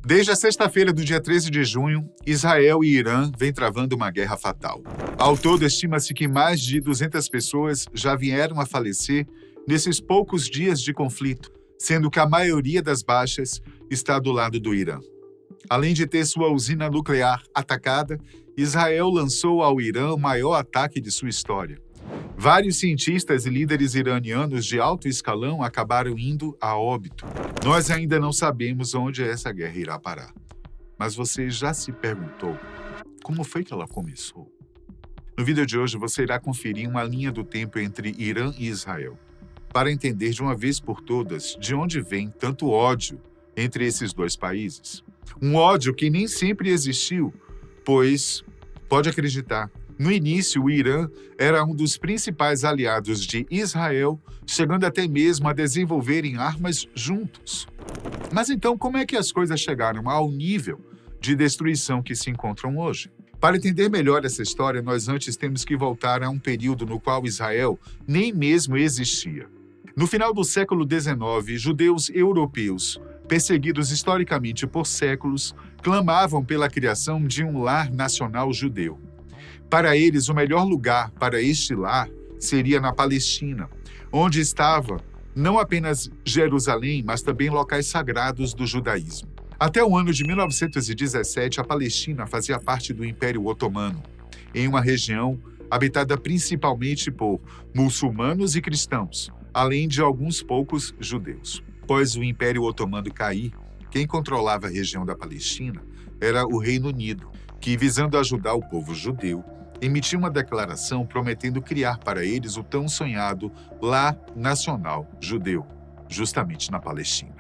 Desde a sexta-feira do dia 13 de junho, Israel e Irã vêm travando uma guerra fatal. Ao todo, estima-se que mais de 200 pessoas já vieram a falecer nesses poucos dias de conflito, sendo que a maioria das baixas está do lado do Irã. Além de ter sua usina nuclear atacada, Israel lançou ao Irã o maior ataque de sua história. Vários cientistas e líderes iranianos de alto escalão acabaram indo a óbito. Nós ainda não sabemos onde essa guerra irá parar. Mas você já se perguntou como foi que ela começou? No vídeo de hoje você irá conferir uma linha do tempo entre Irã e Israel, para entender de uma vez por todas de onde vem tanto ódio entre esses dois países. Um ódio que nem sempre existiu, pois, pode acreditar, no início o Irã era um dos principais aliados de Israel, chegando até mesmo a desenvolverem armas juntos. Mas então como é que as coisas chegaram ao nível de destruição que se encontram hoje? Para entender melhor essa história, nós antes temos que voltar a um período no qual Israel nem mesmo existia. No final do século XIX, judeus europeus, perseguidos historicamente por séculos, clamavam pela criação de um lar nacional judeu. Para eles, o melhor lugar para este lar seria na Palestina, onde estava não apenas Jerusalém, mas também locais sagrados do judaísmo. Até o ano de 1917, a Palestina fazia parte do Império Otomano, em uma região habitada principalmente por muçulmanos e cristãos, além de alguns poucos judeus. Após o Império Otomano cair, quem controlava a região da Palestina era o Reino Unido, que, visando ajudar o povo judeu, emitiu uma declaração prometendo criar para eles o tão sonhado Lar Nacional Judeu, justamente na Palestina.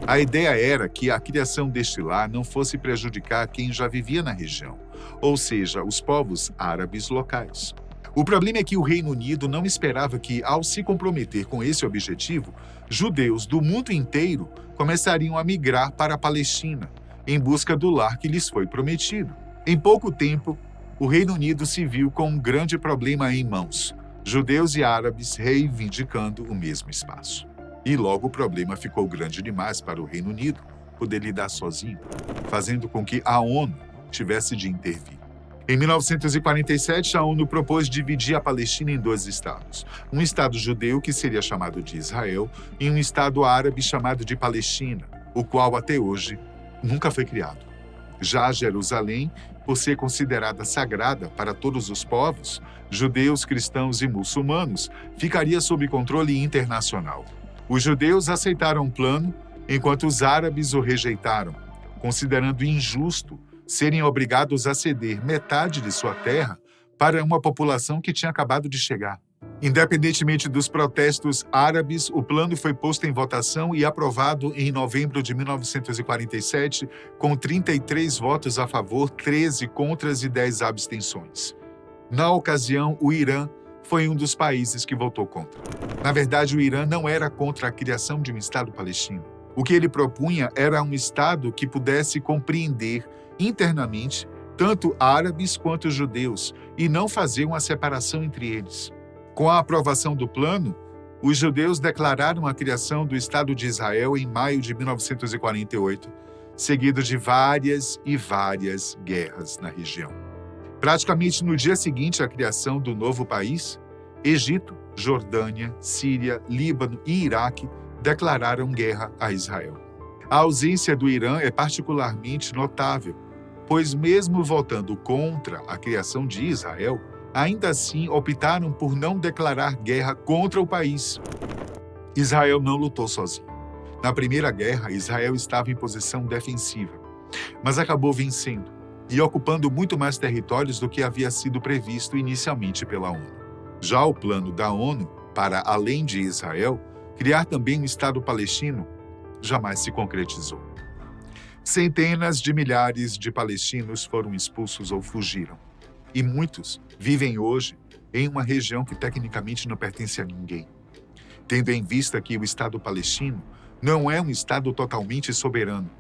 A ideia era que a criação deste lar não fosse prejudicar quem já vivia na região, ou seja, os povos árabes locais. O problema é que o Reino Unido não esperava que, ao se comprometer com esse objetivo, judeus do mundo inteiro começariam a migrar para a Palestina, em busca do lar que lhes foi prometido. Em pouco tempo, o Reino Unido se viu com um grande problema em mãos, judeus e árabes reivindicando o mesmo espaço. E logo o problema ficou grande demais para o Reino Unido poder lidar sozinho, fazendo com que a ONU tivesse de intervir. Em 1947, a ONU propôs dividir a Palestina em dois estados. Um estado judeu, que seria chamado de Israel, e um estado árabe chamado de Palestina, o qual até hoje nunca foi criado. Já Jerusalém, por ser considerada sagrada para todos os povos, judeus, cristãos e muçulmanos, ficaria sob controle internacional. Os judeus aceitaram o plano, enquanto os árabes o rejeitaram, considerando injusto serem obrigados a ceder metade de sua terra para uma população que tinha acabado de chegar. Independentemente dos protestos árabes, o plano foi posto em votação e aprovado em novembro de 1947, com 33 votos a favor, 13 contras e 10 abstenções. Na ocasião, o Irã foi um dos países que votou contra. Na verdade, o Irã não era contra a criação de um Estado palestino. O que ele propunha era um Estado que pudesse compreender internamente tanto árabes quanto judeus e não fazer uma separação entre eles. Com a aprovação do plano, os judeus declararam a criação do Estado de Israel em maio de 1948, seguido de várias e várias guerras na região. Praticamente no dia seguinte à criação do novo país, Egito, Jordânia, Síria, Líbano e Iraque declararam guerra a Israel. A ausência do Irã é particularmente notável, pois mesmo votando contra a criação de Israel, ainda assim optaram por não declarar guerra contra o país. Israel não lutou sozinho. Na Primeira Guerra, Israel estava em posição defensiva, mas acabou vencendo e ocupando muito mais territórios do que havia sido previsto inicialmente pela ONU. Já o plano da ONU, para além de Israel, criar também um Estado palestino, jamais se concretizou. Centenas de milhares de palestinos foram expulsos ou fugiram, e muitos vivem hoje em uma região que tecnicamente não pertence a ninguém, tendo em vista que o Estado palestino não é um Estado totalmente soberano,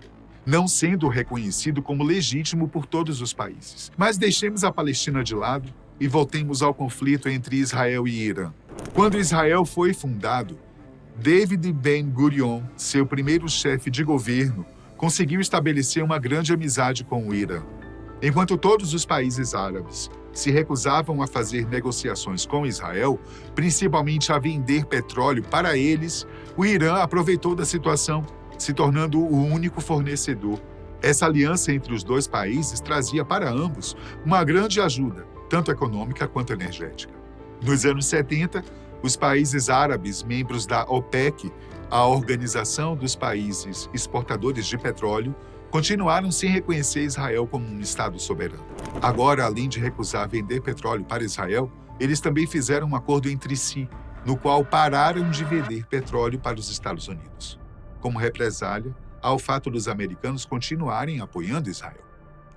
não sendo reconhecido como legítimo por todos os países. Mas deixemos a Palestina de lado e voltemos ao conflito entre Israel e Irã. Quando Israel foi fundado, David Ben-Gurion, seu primeiro chefe de governo, conseguiu estabelecer uma grande amizade com o Irã. Enquanto todos os países árabes se recusavam a fazer negociações com Israel, principalmente a vender petróleo para eles, o Irã aproveitou da situação, se tornando o único fornecedor. Essa aliança entre os dois países trazia para ambos uma grande ajuda, tanto econômica quanto energética. Nos anos 70, os países árabes, membros da OPEC, a Organização dos Países Exportadores de Petróleo, continuaram sem reconhecer Israel como um Estado soberano. Agora, além de recusar vender petróleo para Israel, eles também fizeram um acordo entre si, no qual pararam de vender petróleo para os Estados Unidos, como represália ao fato dos americanos continuarem apoiando Israel.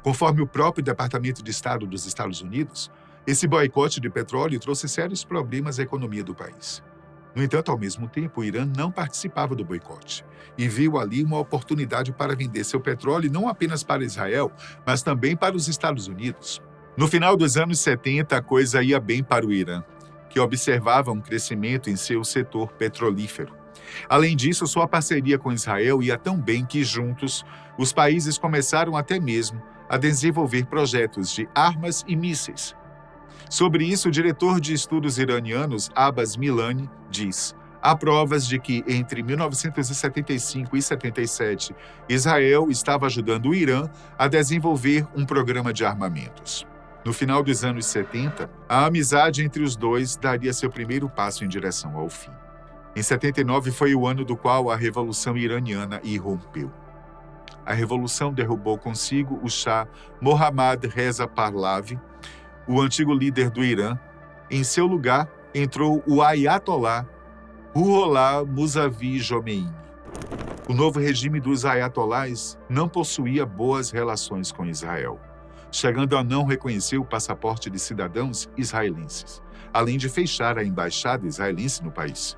Conforme o próprio Departamento de Estado dos Estados Unidos, esse boicote de petróleo trouxe sérios problemas à economia do país. No entanto, ao mesmo tempo, o Irã não participava do boicote e viu ali uma oportunidade para vender seu petróleo não apenas para Israel, mas também para os Estados Unidos. No final dos anos 70, a coisa ia bem para o Irã, que observava um crescimento em seu setor petrolífero. Além disso, sua parceria com Israel ia tão bem que, juntos, os países começaram até mesmo a desenvolver projetos de armas e mísseis. Sobre isso, o diretor de estudos iranianos, Abbas Milani, diz: há provas de que, entre 1975 e 77, Israel estava ajudando o Irã a desenvolver um programa de armamentos. No final dos anos 70, a amizade entre os dois daria seu primeiro passo em direção ao fim. Em 79 foi o ano do qual a Revolução Iraniana irrompeu. A Revolução derrubou consigo o Shah Mohammad Reza Pahlavi, o antigo líder do Irã. Em seu lugar, entrou o Ayatollah Ruhollah Mousavi Jomeini. O novo regime dos ayatollahs não possuía boas relações com Israel, chegando a não reconhecer o passaporte de cidadãos israelenses, além de fechar a embaixada israelense no país.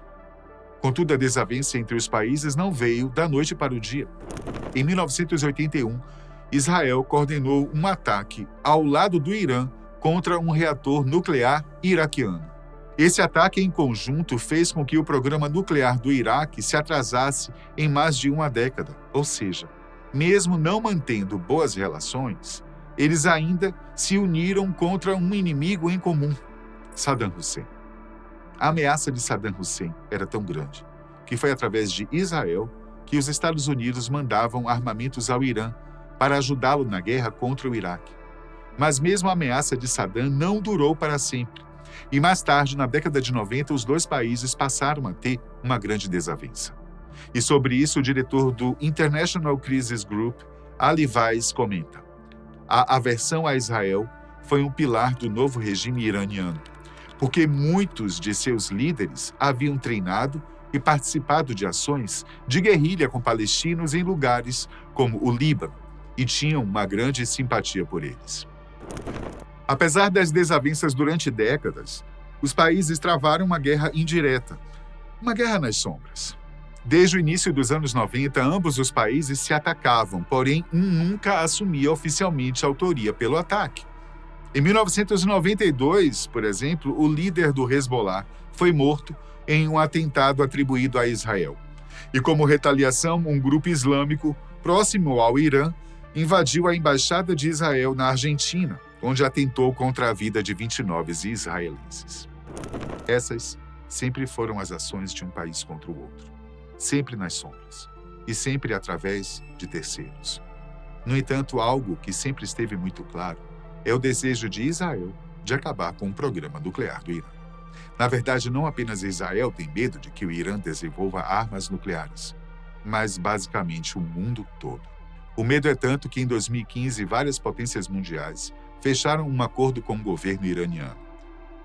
Contudo, a desavença entre os países não veio da noite para o dia. Em 1981, Israel coordenou um ataque ao lado do Irã contra um reator nuclear iraquiano. Esse ataque em conjunto fez com que o programa nuclear do Iraque se atrasasse em mais de uma década, ou seja, mesmo não mantendo boas relações, eles ainda se uniram contra um inimigo em comum, Saddam Hussein. A ameaça de Saddam Hussein era tão grande que foi através de Israel que os Estados Unidos mandavam armamentos ao Irã para ajudá-lo na guerra contra o Iraque. Mas mesmo a ameaça de Saddam não durou para sempre. E mais tarde, na década de 90, os dois países passaram a ter uma grande desavença. E sobre isso, o diretor do International Crisis Group, Ali Weiss, comenta: a aversão a Israel foi um pilar do novo regime iraniano, porque muitos de seus líderes haviam treinado e participado de ações de guerrilha com palestinos em lugares como o Líbano e tinham uma grande simpatia por eles. Apesar das desavenças durante décadas, os países travaram uma guerra indireta, uma guerra nas sombras. Desde o início dos anos 90, ambos os países se atacavam, porém um nunca assumia oficialmente a autoria pelo ataque. Em 1992, por exemplo, o líder do Hezbollah foi morto em um atentado atribuído a Israel. E como retaliação, um grupo islâmico próximo ao Irã invadiu a embaixada de Israel na Argentina, onde atentou contra a vida de 29 israelenses. Essas sempre foram as ações de um país contra o outro, sempre nas sombras e sempre através de terceiros. No entanto, algo que sempre esteve muito claro é o desejo de Israel de acabar com o programa nuclear do Irã. Na verdade, não apenas Israel tem medo de que o Irã desenvolva armas nucleares, mas basicamente o mundo todo. O medo é tanto que em 2015 várias potências mundiais fecharam um acordo com o governo iraniano.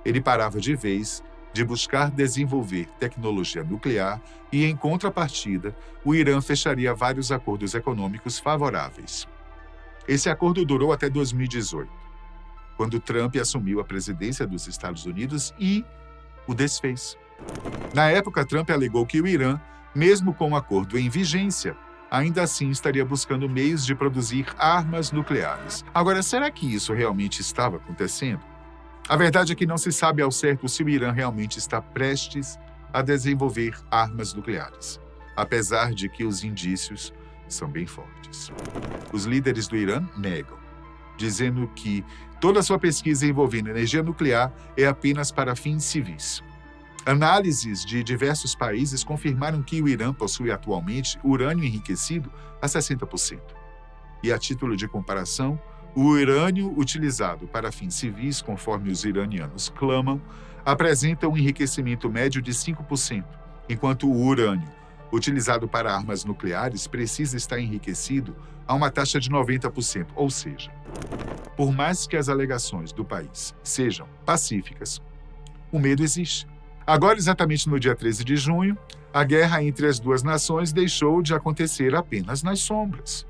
Ele parava de vez de buscar desenvolver tecnologia nuclear e, em contrapartida, o Irã fecharia vários acordos econômicos favoráveis. Esse acordo durou até 2018, quando Trump assumiu a presidência dos Estados Unidos e o desfez. Na época, Trump alegou que o Irã, mesmo com o acordo em vigência, ainda assim estaria buscando meios de produzir armas nucleares. Agora, será que isso realmente estava acontecendo? A verdade é que não se sabe ao certo se o Irã realmente está prestes a desenvolver armas nucleares, apesar de que os indícios são bem fortes. Os líderes do Irã negam, dizendo que toda a sua pesquisa envolvendo energia nuclear é apenas para fins civis. Análises de diversos países confirmaram que o Irã possui atualmente urânio enriquecido a 60%. E a título de comparação, o urânio utilizado para fins civis, conforme os iranianos clamam, apresenta um enriquecimento médio de 5%, enquanto o urânio utilizado para armas nucleares precisa estar enriquecido a uma taxa de 90%, ou seja, por mais que as alegações do país sejam pacíficas, o medo existe. Agora, exatamente no dia 13 de junho, a guerra entre as duas nações deixou de acontecer apenas nas sombras.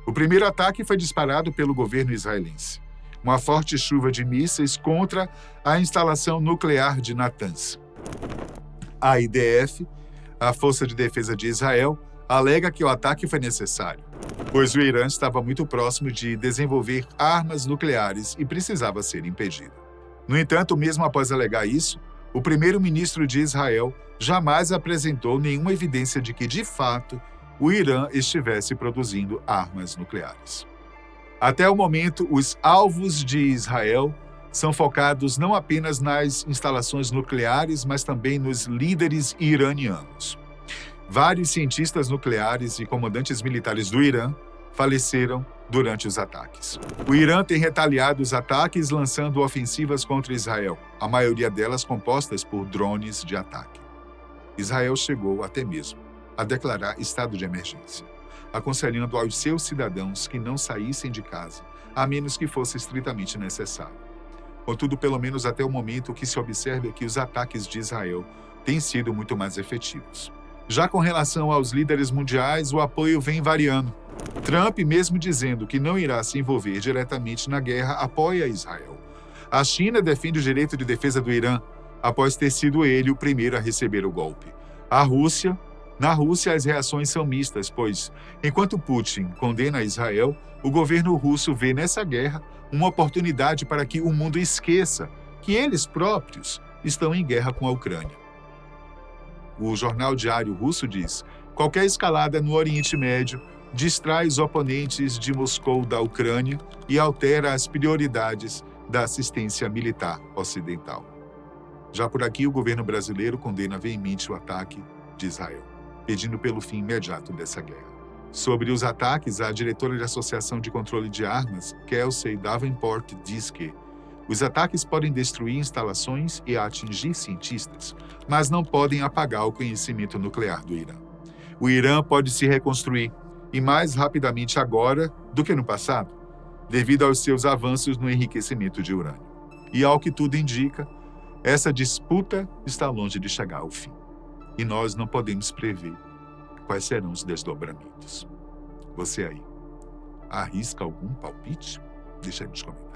O primeiro ataque foi disparado pelo governo israelense, uma forte chuva de mísseis contra a instalação nuclear de Natanz. A IDF, a Força de Defesa de Israel, alega que o ataque foi necessário, pois o Irã estava muito próximo de desenvolver armas nucleares e precisava ser impedido. No entanto, mesmo após alegar isso, o primeiro-ministro de Israel jamais apresentou nenhuma evidência de que, de fato, o Irã estivesse produzindo armas nucleares. Até o momento, os alvos de Israel são focados não apenas nas instalações nucleares, mas também nos líderes iranianos. Vários cientistas nucleares e comandantes militares do Irã faleceram durante os ataques. O Irã tem retaliado os ataques lançando ofensivas contra Israel, a maioria delas compostas por drones de ataque. Israel chegou até mesmo a declarar estado de emergência, aconselhando aos seus cidadãos que não saíssem de casa, a menos que fosse estritamente necessário. Contudo, pelo menos até o momento, o que se observa é que os ataques de Israel têm sido muito mais efetivos. Já com relação aos líderes mundiais, o apoio vem variando. Trump, mesmo dizendo que não irá se envolver diretamente na guerra, apoia Israel. A China defende o direito de defesa do Irã, após ter sido ele o primeiro a receber o golpe. Na Rússia, as reações são mistas, pois, enquanto Putin condena Israel, o governo russo vê nessa guerra uma oportunidade para que o mundo esqueça que eles próprios estão em guerra com a Ucrânia. O jornal diário russo diz: qualquer escalada no Oriente Médio distrai os oponentes de Moscou da Ucrânia e altera as prioridades da assistência militar ocidental. Já por aqui, o governo brasileiro condena veemente o ataque de Israel, pedindo pelo fim imediato dessa guerra. Sobre os ataques, a diretora da Associação de Controle de Armas, Kelsey Davenport, diz que os ataques podem destruir instalações e atingir cientistas, mas não podem apagar o conhecimento nuclear do Irã. O Irã pode se reconstruir, e mais rapidamente agora do que no passado, devido aos seus avanços no enriquecimento de urânio. E ao que tudo indica, essa disputa está longe de chegar ao fim. E nós não podemos prever quais serão os desdobramentos. Você aí, arrisca algum palpite? Deixa aí nos comentários.